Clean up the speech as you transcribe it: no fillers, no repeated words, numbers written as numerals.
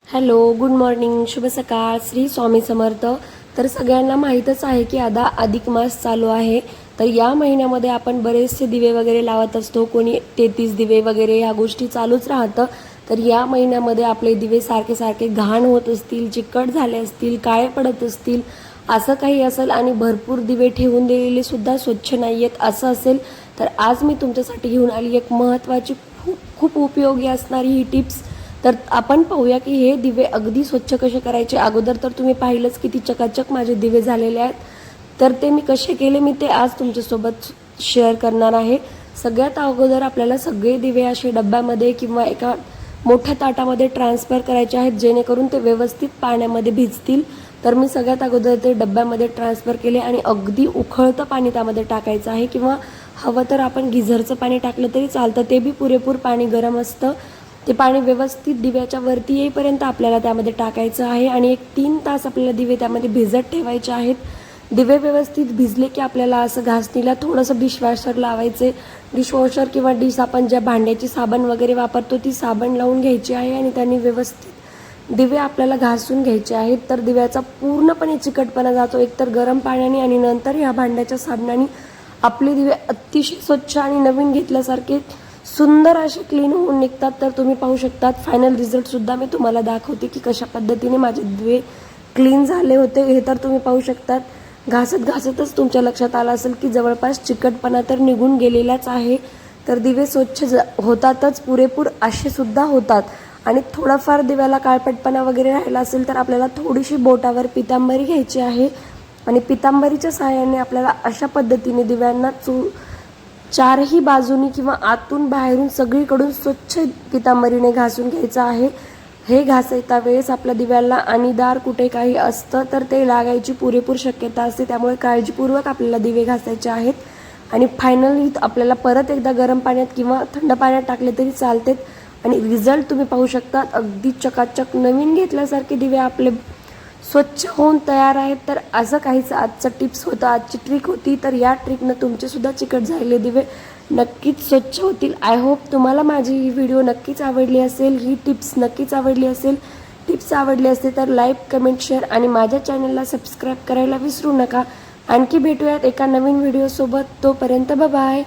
Hello, good morning, शुभ सकाळ, श्री स्वामी समर्थ. तर सगळ्यांना माहीतच आहे की आता अधिक मास चालू आहे. तर या महिन्यामध्ये आपण बरेचसे दिवे वगैरे लावत असतो. कोणी 33 दिवे वगैरे ह्या गोष्टी चालूच राहतं. तर या महिन्यामध्ये आपले दिवे सारखे सारखे घाण होत असतील, चिकट झाले असतील, काळे पडत असतील, असं काही असेल आणि भरपूर दिवे ठेवून दिलेले सुद्धा स्वच्छ नाही आहेत असं असेल तर आज मी तुमच्यासाठी घेऊन आली एक महत्त्वाची खूप उपयोगी असणारी ही टिप्स. तर आपण पाहूया की हे दिवे अगदी स्वच्छ कसे करायचे. अगोदर तर तुम्ही पाहिलंच किती चकाचक माझे दिवे झालेले आहेत. तर ते मी कसे केले मी ते आज तुमच्यासोबत शेअर करणार आहे. सगळ्यात अगोदर आपल्याला सगळे दिवे असे डब्यामध्ये किंवा एका मोठ्या ताटामध्ये ट्रान्सफर करायचे आहेत जेणेकरून ते व्यवस्थित पाण्यामध्ये भिजतील. तर मी सगळ्यात अगोदर ते डब्यामध्ये ट्रान्सफर केले आणि अगदी उकळतं पाणी त्यामध्ये टाकायचं आहे किंवा हवं तर आपण गिझरचं पाणी टाकलं तरी चालतं. ते बी पुरेपूर पाणी गरम असतं. ते पाणी व्यवस्थित दिव्याच्या वरती येईपर्यंत आपल्याला त्यामध्ये टाकायचं आहे आणि 3 तास आपल्याला दिवे त्यामध्ये भिजत ठेवायचे आहेत. दिवे व्यवस्थित भिजले की आपल्याला असं घासणीला थोडंसं डिशवॉशर लावायचे. डिशवॉशर किंवा डिश आपण ज्या भांड्याची साबण वगैरे वापरतो ती साबण लावून घ्यायची आहे आणि त्यांनी व्यवस्थित दिवे आपल्याला घासून घ्यायचे आहेत. तर दिव्याचा पूर्णपणे चिकटपणा जातो एकतर गरम पाण्याने आणि नंतर ह्या भांड्याच्या साबणाने आपले दिवे अतिशय स्वच्छ आणि नवीन घेतल्यासारखे सुंदर असे क्लीन होऊन निघतात. तर तुम्ही पाहू शकतात फायनल रिझल्टसुद्धा मी तुम्हाला दाखवते की कशा पद्धतीने माझे दिवे क्लीन झाले होते. हे तर तुम्ही पाहू शकतात. घासतच तुमच्या लक्षात आलं असेल की जवळपास चिकटपणा तर निघून गेलेलाच आहे. तर दिवे स्वच्छ होतातच, पुरेपूर असे सुद्धा होतात. आणि थोडाफार दिव्याला काळपटपणा वगैरे राहिला असेल तर आपल्याला थोडीशी बोटावर पितांबरी घ्यायची आहे आणि पितांबरीच्या सहाय्याने आपल्याला अशा पद्धतीने दिव्यांना चारही बाजूनी किंवा आतून बाहेरून सगळीकडून स्वच्छ पितांबरीने घासून घ्यायचं आहे. हे घासायच्या वेळेस आपल्या दिव्याला अणिदार कुठे काही असतं तर ते लागायची पुरेपूर शक्यता असते. त्यामुळे काळजीपूर्वक आपल्याला दिवे घासायचे आहेत. आणि फायनली आपल्याला परत एकदा गरम पाण्यात किंवा थंड पाण्यात टाकले तरी चालतात. आणि रिझल्ट तुम्ही पाहू शकता. अगदी चकाचक नवीन घेतल्यासारखे दिवे आपले स्वच्छ होऊन तयार आहेत. तर असं काहीच आजचं टिप्स होतं, आजची ट्रिक होती. तर या ट्रिकनं तुमचेसुद्धा चिकट झालेले दिवे नक्कीच स्वच्छ होतील. आय होप तुम्हाला माझी ही व्हिडिओ नक्कीच आवडली असेल, ही टिप्स नक्कीच आवडली असेल. टिप्स आवडली असते तर लाईक, कमेंट, शेअर आणि माझ्या चॅनलला सबस्क्राईब करायला विसरू नका. आणखी भेटूयात एका नवीन व्हिडिओसोबत. तोपर्यंत बाय.